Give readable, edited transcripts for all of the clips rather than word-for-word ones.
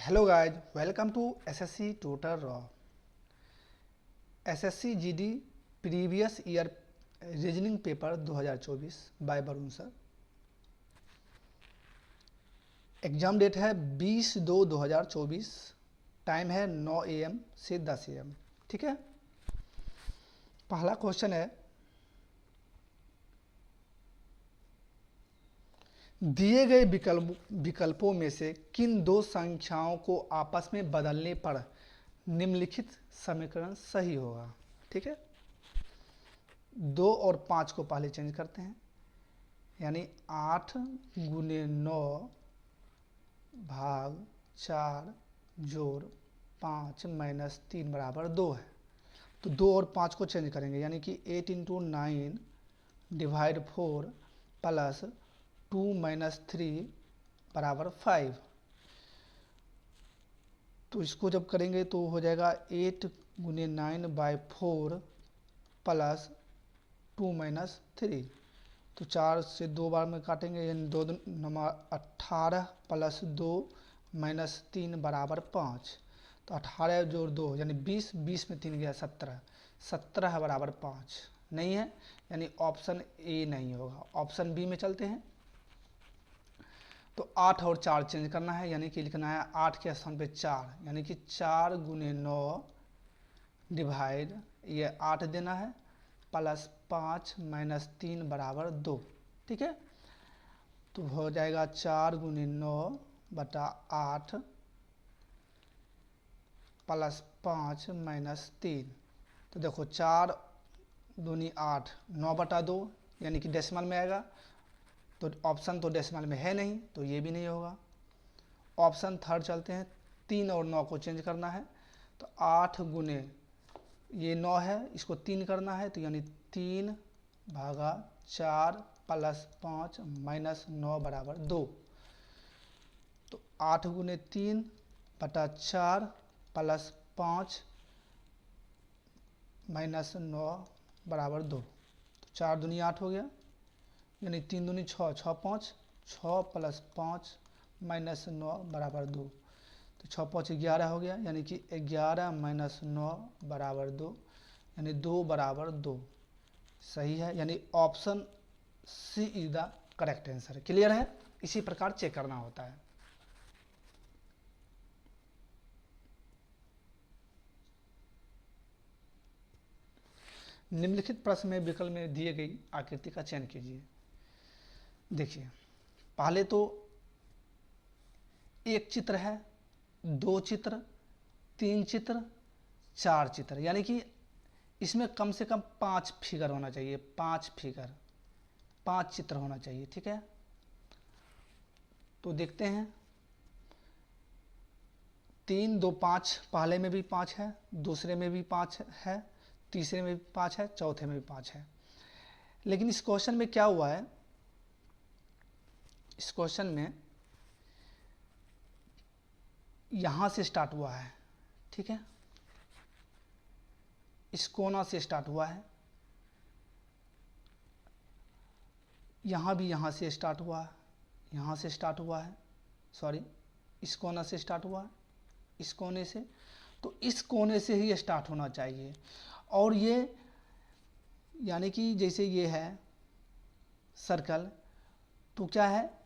Hello guys, welcome to SSC tutor raw. SSC GD previous year reasoning paper 2024 by Varun sir. Exam date है 20/2/2024। Time है 9 AM से 10 AM। ठीक है। पहला question है, दिए गए विकल्पों में से किन दो संख्याओं को आपस में बदलने पर निम्नलिखित समीकरण सही होगा। ठीक है। 2 और 5 को पहले चेंज करते हैं, यानी 8 गुने 9 भाग 4 जोड़ 5 माइनस 3 बराबर 2 है। तो 2 और 5 को चेंज करेंगे, यानी कि 8 इंटू 9 डिवाइड 4 प्लस 2 माइनस 3 बराबर 5। तो इसको जब करेंगे तो हो जाएगा 8 गुने 9/4 प्लस 2 माइनस 3। तो 4 से 2 बार में काटेंगे, यानी 2 नंबर 18 प्लस 2 माइनस 3 बराबर 5। तो 18 जोड़ 2 यानी 20, 20 में 3 गया 17, 17 बराबर 5 नहीं है, यानी ऑप्शन ए नहीं होगा। ऑप्शन बी में चलते हैं। तो 8 और 4 चेंज करना है, यानी कि लिखना है 8 के स्थान पे 4, यानी कि 4 गुने 9 डिवाइड ये 8 देना है प्लस 5 माइनस 3 बराबर 2। ठीक है। तो हो जाएगा 4 गुने 9 बटा 8 प्लस 5 माइनस 3। तो देखो 4 दूनी 8, 9 बटा 2, यानी कि डेसिमल में आएगा। तो ऑप्शन तो डेसिमल में है नहीं, तो ये भी नहीं होगा। ऑप्शन थर्ड चलते हैं। 3 और 9 को चेंज करना है, तो 8 गुने ये 9 है, इसको 3 करना है, तो यानी 3 भागा 4 प्लस 5 माइनस 9 बराबर 2। तो 8 गुने 3 बटा 4 प्लस 5 माइनस 9 बराबर 2। तो 4 दूनी 8 हो गया, यानी 3 दूनी 6, 6 5, 6 प्लस 5 माइनस 9 बराबर 2। तो 6 5 11 हो गया, यानी कि 11 माइनस 9 बराबर 2, यानी 2 बराबर 2 सही है, यानी option C is the correct answer. Clear है। इसी प्रकार चेक करना होता है। निम्नलिखित प्रश्न में विकल्प में दिए गई आकृति का चयन कीजिए। देखिए, पहले तो एक चित्र है, 2 चित्र, 3 चित्र, 4 चित्र, यानी कि इसमें कम से कम 5 फिगर होना चाहिए। 5 फिगर, 5 चित्र होना चाहिए। ठीक है। तो देखते हैं, 3 2 5, पहले में भी 5 है, दूसरे में भी 5 है, तीसरे में भी 5 है, चौथे में भी 5 है। लेकिन इस क्वेश्चन में क्या हुआ है, इस क्वेश्चन में यहां से स्टार्ट हुआ है। ठीक है। इस कोना से स्टार्ट हुआ है, यहाँ भी यहाँ से स्टार्ट हुआ है, यहाँ से स्टार्ट हुआ है, सॉरी इस कोना से स्टार्ट हुआ है, इस कोने से। तो इस कोने से ही स्टार्ट होना चाहिए। और ये यानी कि जैसे ये है सर्कल, तो क्या है,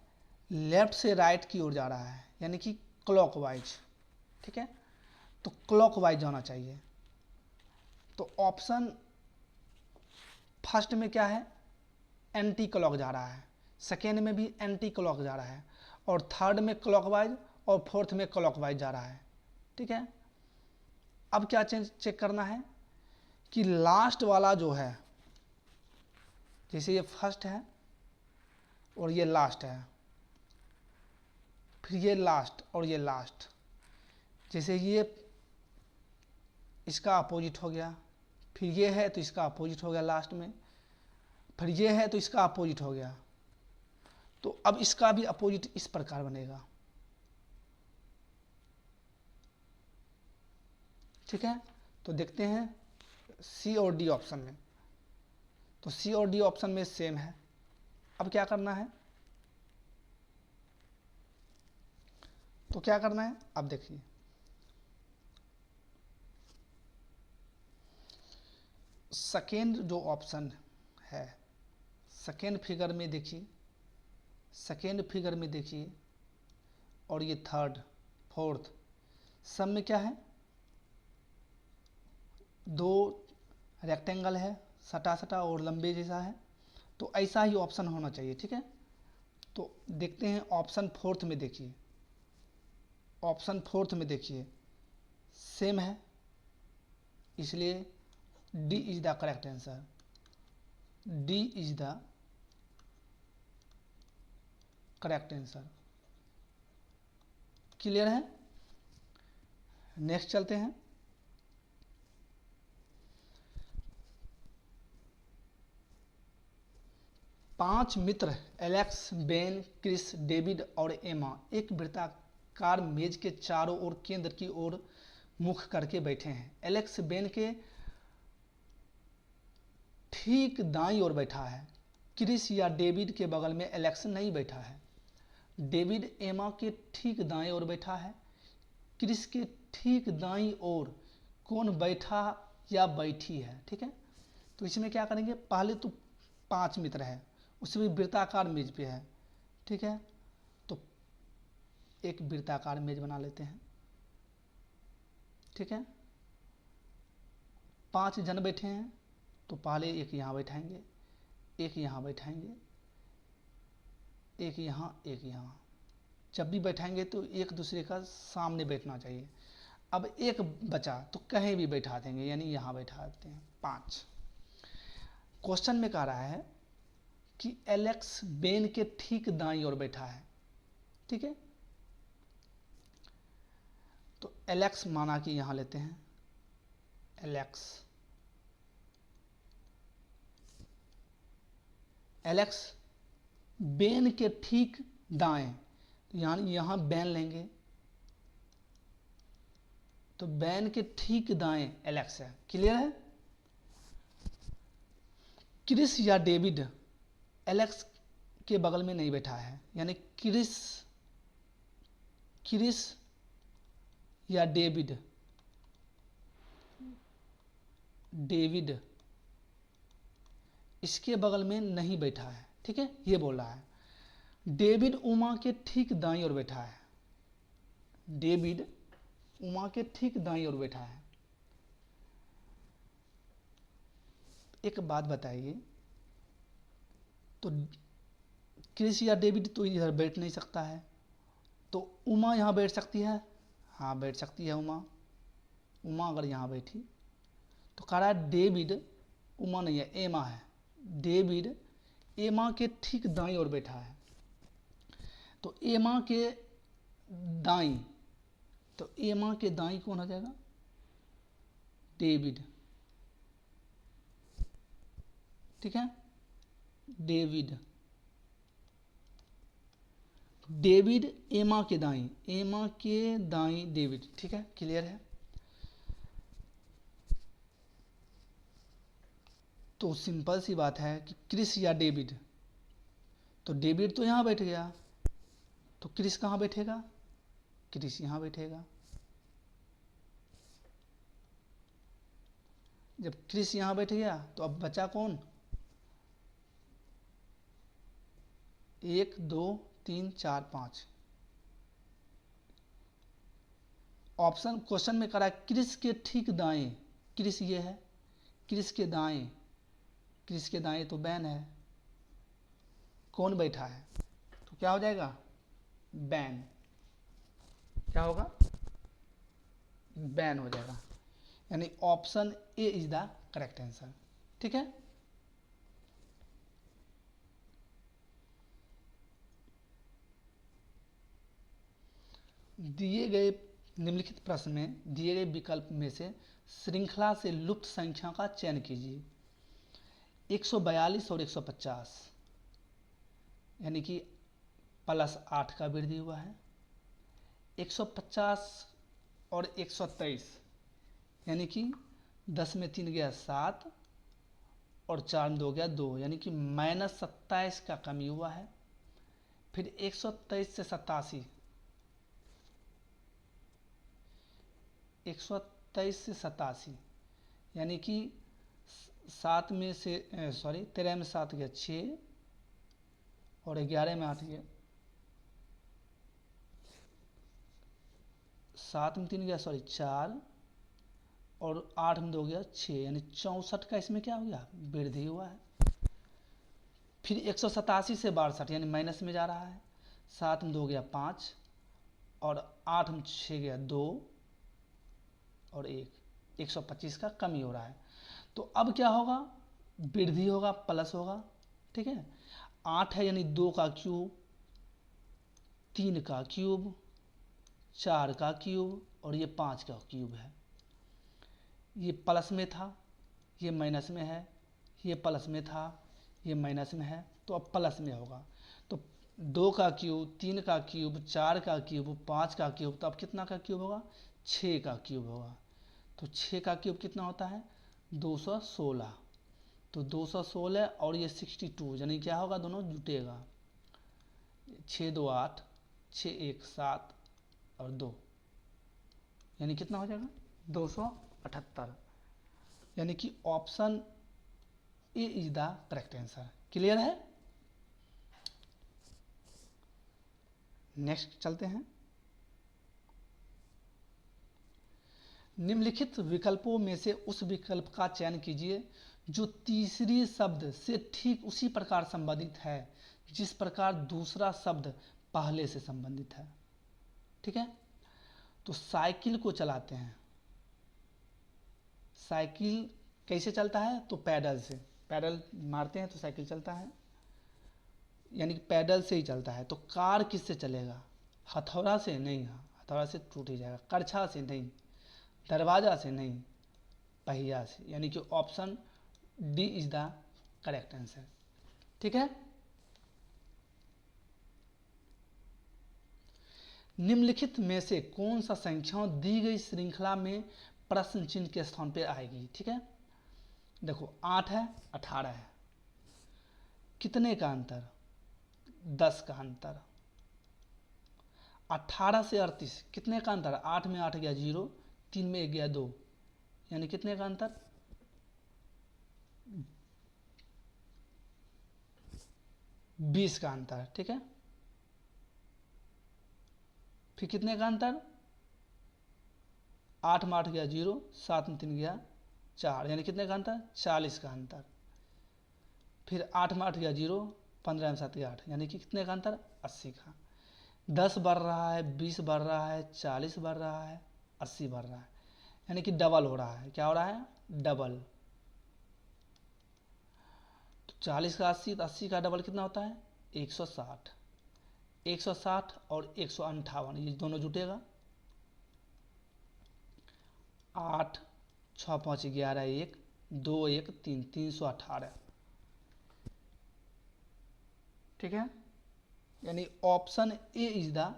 लेफ्ट से राइट की ओर जा रहा है, यानी कि क्लॉकवाइज। ठीक है। तो क्लॉकवाइज जाना चाहिए। तो ऑप्शन फर्स्ट में क्या है, एंटी क्लॉक जा रहा है, सेकेंड में भी एंटी क्लॉक जा रहा है, और थर्ड में क्लॉकवाइज, और फोर्थ में क्लॉकवाइज जा रहा है। ठीक है। अब क्या चेक करना है कि लास्ट वाला जो है, जैसे ये फर्स्ट है और ये लास्ट है, फिर ये लास्ट और ये लास्ट, जैसे ये इसका अपोजिट हो गया, फिर ये है तो इसका अपोजिट हो गया लास्ट में, फिर ये है तो इसका अपोजिट हो गया। तो अब इसका भी अपोजिट इस प्रकार बनेगा। ठीक है। तो देखते हैं सी और डी ऑप्शन में। तो सी और डी ऑप्शन में सेम है। अब क्या करना है, तो क्या करना है, अब देखिए सेकेंड जो ऑप्शन है, सेकेंड फिगर में देखिए, सेकेंड फिगर में देखिए, और ये थर्ड फोर्थ, सब में क्या है, दो रेक्टेंगल है, सटा सटा और लंबे जैसा है, तो ऐसा ही ऑप्शन होना चाहिए, ठीक है। तो देखते हैं ऑप्शन फोर्थ में, देखिए ऑप्शन फोर्थ में देखिए सेम है, इसलिए D is the correct answer, D is the correct answer. Clear है, नेक्स्ट चलते हैं। पांच मित्र एलेक्स, बेन, क्रिस, डेविड और एमा एक वृत्ताकार मेज के चारों ओर केंद्र की ओर मुख करके बैठे हैं। एलेक्स बेन के ठीक दाईं ओर बैठा है, क्रिस या डेविड के बगल में एलेक्स नहीं बैठा है। डेविड एमा के ठीक दाएं ओर बैठा है, क्रिस के ठीक दाईं ओर कौन बैठा या बैठी है, ठीक है। तो इसमें क्या करेंगे, पहले तो पांच मित्र है, उसमें वृत्ताकार मेज पे है, ठीक है। तो एक वृत्ताकार मेज बना लेते हैं, ठीक है। पांच जन बैठे हैं, तो पहले एक यहाँ बैठाएंगे, एक यहाँ बैठाएंगे, एक यहाँ, एक यहाँ। जब भी बैठाएंगे तो एक दूसरे का सामने बैठना चाहिए। अब एक बचा तो कहीं भी बैठा देंगे, यानी यहाँ बैठा देते हैं, पांच। क्वेश्चन में कह रहा है कि एलेक्स बेन के ठीक दाईं ओर बैठा है, ठीक है। तो एलेक्स माना कि यहां लेते हैं, एलेक्स, एलेक्स बेन के ठीक दाएं, यानी यहां बेन लेंगे, तो बेन के ठीक दाएं एलेक्स है। क्लियर है। क्रिस या डेविड एलेक्स के बगल में नहीं बैठा है, यानी क्रिस, क्रिस या डेविड, डेविड इसके बगल में नहीं बैठा है, ठीक है, ये बोल रहा है। डेविड उमा के ठीक दाईं ओर बैठा है, डेविड उमा के ठीक दाईं ओर बैठा है। एक बात बताइए, तो क्रिस या डेविड तो इधर बैठ नहीं सकता है, तो उमा यहाँ बैठ सकती है, हाँ बैठ सकती है उमा। उमा अगर यहाँ बैठी तो कह रहा है डेविड, उमा नहीं है, एमा है, डेविड एमा के ठीक दाईं ओर बैठा है। तो एमा के दाईं, तो एमा के दाईं कौन हो जाएगा, डेविड, ठीक है। डेविड, डेविड एमा के दाईं, एमा के दाईं डेविड, ठीक है। क्लियर है। तो सिंपल सी बात है कि क्रिस या डेविड, तो डेविड तो यहां बैठ गया, तो क्रिस कहां बैठेगा, क्रिस यहां बैठेगा। जब क्रिस यहां बैठ गया तो अब बचा कौन, एक दो तीन चार पांच। ऑप्शन क्वेश्चन में करा क्रिस के ठीक दाएं, क्रिस ये है, क्रिस के दाएं, क्रिस के दाएं तो बैन है, कौन बैठा है, तो क्या हो जाएगा, बैन, क्या होगा, बैन हो जाएगा। यानी option A is the correct answer, ठीक है। दिए गए निम्नलिखित प्रश्न में दिए गए विकल्प में से श्रृंखला से लुप्त संख्या का चयन कीजिए। 142 और 150, यानी कि +8 का वृद्धि हुआ है। 150 और 123, यानी कि 10 में 3 गया 7 और 4 में 2 गया 2, यानी कि -27 का कमी हुआ है। फिर 123 से 87, 123 से 87, यानी कि 7 में से 13 में 7 गया 6 और 11 में 8 गया, 7 में 3 गया 4 और 8 में 2 गया 6, यानी 64 का इसमें क्या हो गया, वृद्धि हुआ है। फिर 187 से 62, यानी माइनस में जा रहा है। 7 में 2 गया 5 और 8 में 6 गया 2 और 1, 125 का कमी हो रहा है। तो अब क्या होगा, वृद्धि होगा, प्लस होगा, ठीक है। 8 है यानी 2 का क्यूब, 3 का क्यूब, 4 का क्यूब और ये 5 का क्यूब है। ये प्लस में था, ये माइनस में है, ये प्लस में था, ये माइनस में है, तो अब प्लस में होगा। तो 2 का क्यूब, 3 का क्यूब, 4 का क्यूब, 5 का क्यूब, तो अब कितना का क्यूब होगा, 6 का क्यूब होगा। तो 6 का क्यूब कितना होता है, 216। तो 216 और ये 62, यानी क्या होगा, दोनों जुटेगा। 6 2 8, 6 1 7 और 2, यानी कितना हो जाएगा, 278। यानी कि option A is the correct answer. Clear है। नेक्स्ट चलते हैं। निम्नलिखित विकल्पों में से उस विकल्प का चयन कीजिए जो तीसरी शब्द से ठीक उसी प्रकार संबंधित है जिस प्रकार दूसरा शब्द पहले से संबंधित है। ठीक है, तो साइकिल को चलाते हैं। साइकिल कैसे चलता है, तो पैडल से, पैडल मारते हैं तो साइकिल चलता है, यानी कि पैडल से ही चलता है। तो कार किससे चलेगा, हथौड़ा से नहीं, हथौड़ा से टूट ही जाएगा। करछा से नहीं, दरवाजा से नहीं, पहिया से, यानी कि option D is the correct answer. ठीक है। निम्नलिखित में से कौन सा संख्याओं दी गई श्रृंखला में प्रश्न चिन्ह के स्थान पर आएगी। ठीक है, देखो 8 है 18 है, कितने का अंतर, 10 का अंतर। 18 से 38 कितने का अंतर, 8 में 8 गया 0, 3 में 1 गया 2, यानी कितने का अंतर, 20 का अंतर। ठीक है, फिर कितने का अंतर, 8 में 8 गया 0, 7 में 3 गया 4, यानी कितने का अंतर, 40 का अंतर। फिर 8 में 8 गया 0, 15 में 7 गया 8, यानी कि कितने का अंतर, 80 का। 10 बढ़ रहा है, 20 बढ़ रहा है, 40 बढ़ रहा है, 80 बढ़ रहा है, यानी कि डबल हो रहा है। क्या हो रहा है, डबल। तो 40 का 80, तो 80 का डबल कितना होता है, 160। 160 और 158 ये दोनों जुटेगा। 8 6 5 11 1 2 1 3 318। ठीक है, यानी option A is the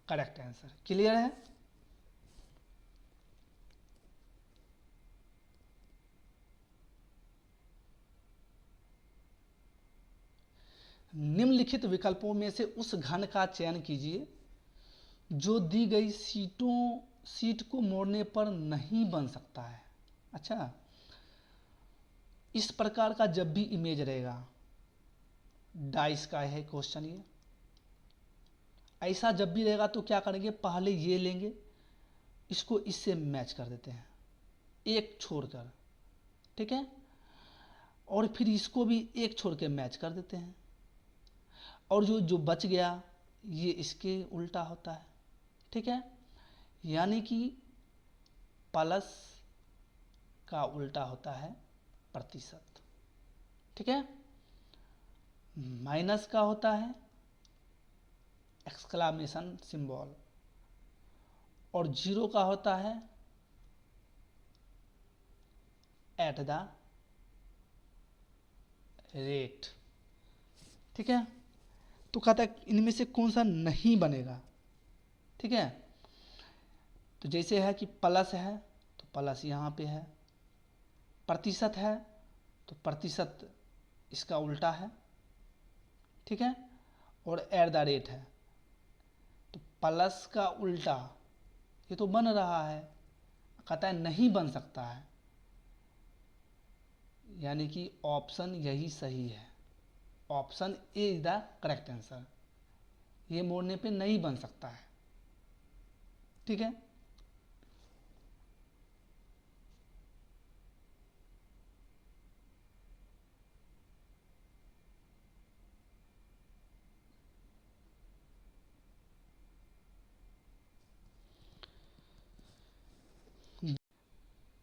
correct answer. Clear है। निम्नलिखित विकल्पों में से उस घन का चयन कीजिए जो दी गई सीट को मोड़ने पर नहीं बन सकता है। अच्छा, इस प्रकार का जब भी इमेज रहेगा, डाइस का है क्वेश्चन ये, ऐसा जब भी रहेगा तो क्या करेंगे, पहले ये लेंगे, इसको इससे मैच कर देते हैं एक छोड़कर। ठीक है, और फिर इसको भी एक छोड़ के मैच कर देते हैं, और जो जो बच गया ये इसके उल्टा होता है। ठीक है, यानी कि प्लस का उल्टा होता है प्रतिशत। ठीक है, माइनस का होता है एक्सक्लामेशन सिंबल, और जीरो का होता है एट द रेट। ठीक है, तो कहता है इनमें से कौन सा नहीं बनेगा। ठीक है, तो जैसे है कि प्लस है तो प्लस यहाँ पे है, प्रतिशत है तो प्रतिशत इसका उल्टा है। ठीक है, और एट द रेट है तो प्लस का उल्टा, ये तो बन रहा है कहता है नहीं बन सकता है, यानी कि ऑप्शन यही सही है। Option A is the correct answer. ये मोड़ने पे नहीं बन सकता है। ठीक है।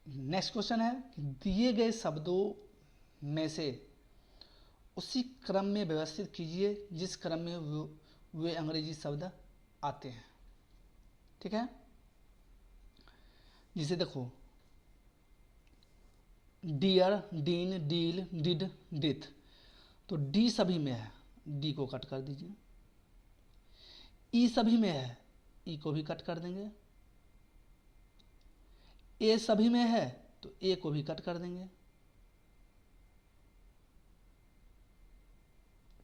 नेक्स्ट क्वेश्चन है कि दिए गए शब्दों में से उसी क्रम में व्यवस्थित कीजिए जिस क्रम में वे अंग्रेजी शब्द आते हैं। ठीक है। जिसे देखो, डियर, डीन, डील, डिड, डिथ, तो डी सभी में है, डी को कट कर दीजिए। ई सभी में है, ई को भी कट कर देंगे। ए सभी में है तो ए को भी कट कर देंगे।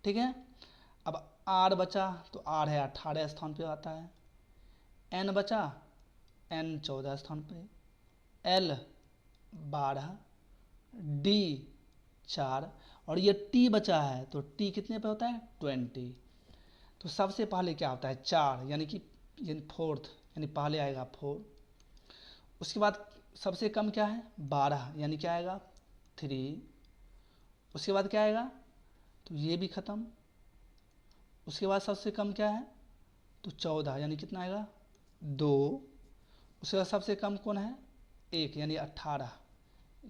ठीक है। अब आर बचा तो आर है 18 स्थान पे आता है। एन बचा, एन 14 स्थान पे। एल 12, डी 4, और ये टी बचा है तो टी कितने पे होता है 20। तो सबसे पहले क्या होता है 4, यानी कि फोर्थ, यानी पहले आएगा 4। उसके बाद सबसे कम क्या है 12, यानी क्या आएगा 3। उसके बाद क्या आएगा, तो ये भी ख़त्म। उसके बाद सबसे कम क्या है तो 14, यानी कितना आएगा 2। उसके बाद सबसे कम कौन है 1, यानी 18,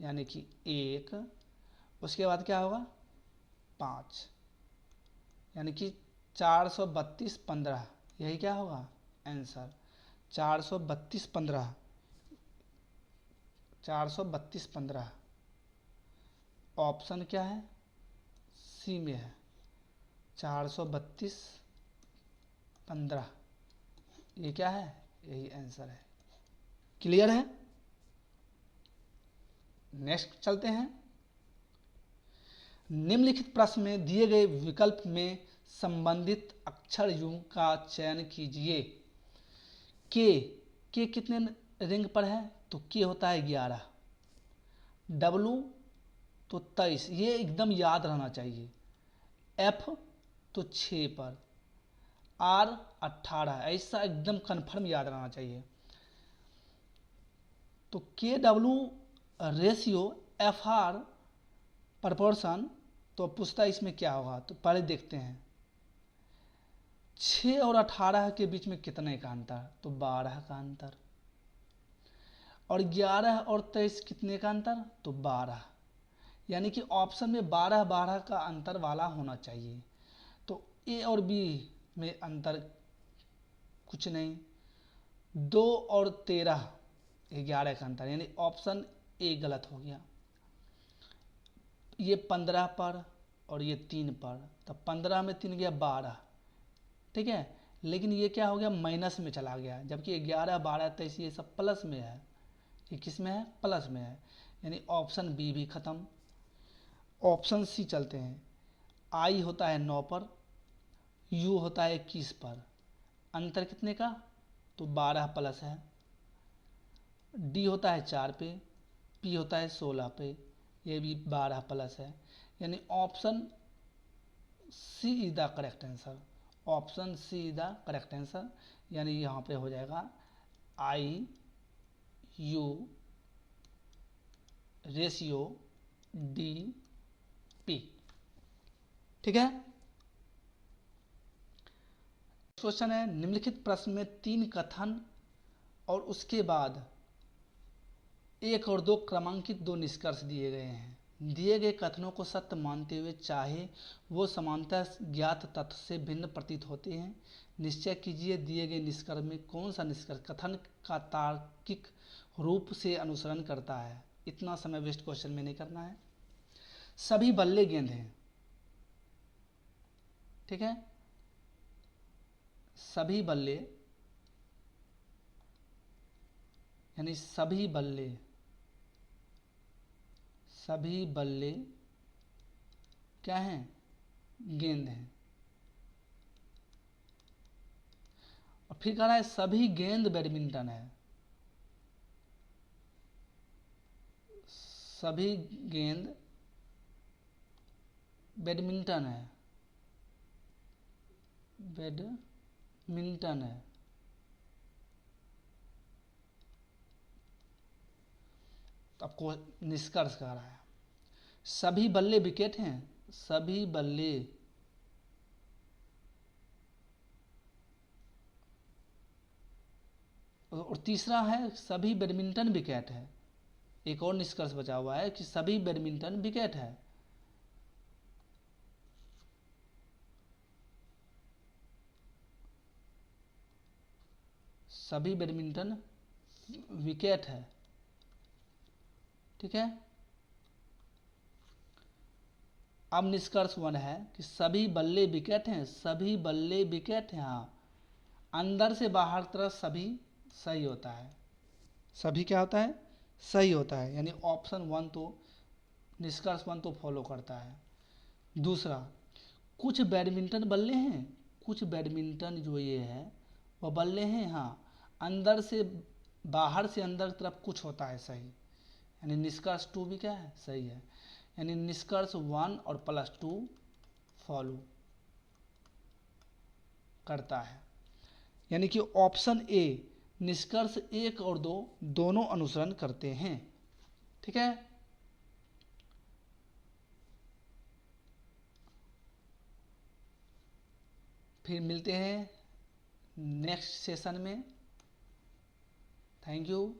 यानी कि 1। उसके बाद क्या होगा 5, यानी कि 432 15, यही क्या होगा आंसर 432 15। 432 15 ऑप्शन क्या है सी में है। 432 15 ये क्या है, यही आंसर है। क्लियर है। नेक्स्ट चलते हैं। निम्नलिखित प्रश्न में दिए गए विकल्प में संबंधित अक्षर युग्म का चयन कीजिए। के कितने रिंग पर है तो के होता है 11। डब्लू तो 23, ये एकदम याद रहना चाहिए। एफ तो 6 पर। आर 18, ऐसा एकदम कन्फर्म याद रहना चाहिए। तो के W ratio, F R proportion, तो पूछता है इसमें क्या होगा, तो पहले देखते हैं 6 और 18 के बीच में कितने का अंतर, तो 12 का अंतर। और 11 और 23 कितने का अंतर, तो 12, यानी कि ऑप्शन में 12 12 का अंतर वाला होना चाहिए। तो ए और बी में अंतर कुछ नहीं। 2 और 13 11 का अंतर, यानी ऑप्शन ए गलत हो गया। ये 15 पर और ये 3 पर, तो 15 में 3 गया 12। ठीक है। लेकिन ये क्या हो गया माइनस में चला गया, जबकि 11 12 23 ये सब प्लस में है। ये किस में है, प्लस में है, यानी ऑप्शन बी भी खत्म। ऑप्शन सी चलते हैं। आई होता है 9 पर, यू होता है 21 पर, अंतर कितने का, तो 12 प्लस है। डी होता है 4 पे, पी होता है 16 पे, ये भी 12 प्लस है, यानी option C is the correct answer. Option C is the correct answer, यानी यहाँ पे हो जाएगा I U ratio D P. ठीक है। क्वेश्चन है निम्नलिखित प्रश्न में 3 कथन और उसके बाद 1 और 2 क्रमांकित 2 निष्कर्ष दिए गए हैं। दिए गए कथनों को सत्य मानते हुए चाहे वो समानता ज्ञात तथ्य से भिन्न प्रतीत होते हैं, निश्चय कीजिए दिए गए निष्कर्ष में कौन सा निष्कर्ष कथन का तार्किक रूप से अनुसरण करता है। इतना समय वेस्ट क्वेश्चन में नहीं करना है। सभी बल्ले गेंद हैं। ठीक है। सभी बल्ले, यानी सभी बल्ले, सभी बल्ले क्या हैं, गेंद हैं। और फिर कह रहा है सभी गेंद बैडमिंटन है। सभी गेंद बैडमिंटन है, बैडमिंटन है। तो आपको निष्कर्ष कह रहा है सभी बल्ले विकेट हैं, सभी बल्ले और तीसरा है सभी बैडमिंटन विकेट है। एक और निष्कर्ष बचा हुआ है कि सभी बैडमिंटन विकेट है। सभी बैडमिंटन विकेट है, ठीक है। अब निष्कर्ष 1 है कि सभी बल्ले विकेट हैं, सभी बल्ले विकेट हैं। हाँ, अंदर से बाहर तरफ सभी सही होता है। सभी क्या होता है? सही होता है। यानी ऑप्शन 1 तो, निष्कर्ष 1 तो फॉलो करता है। दूसरा, कुछ बैडमिंटन बल्ले हैं, कुछ बैडमिंटन जो ये है वह बल्ले हैं। हाँ, अंदर से बाहर से अंदर तरफ कुछ होता है सही। यानी निष्कर्ष 2 भी क्या है? सही है। यानी निष्कर्ष 1 और +2 फॉलो करता है। यानी कि ऑप्शन ए निष्कर्ष 1 और 2 दोनों अनुसरण करते हैं, ठीक है। फिर मिलते हैं नेक्स्ट सेशन में। Thank you.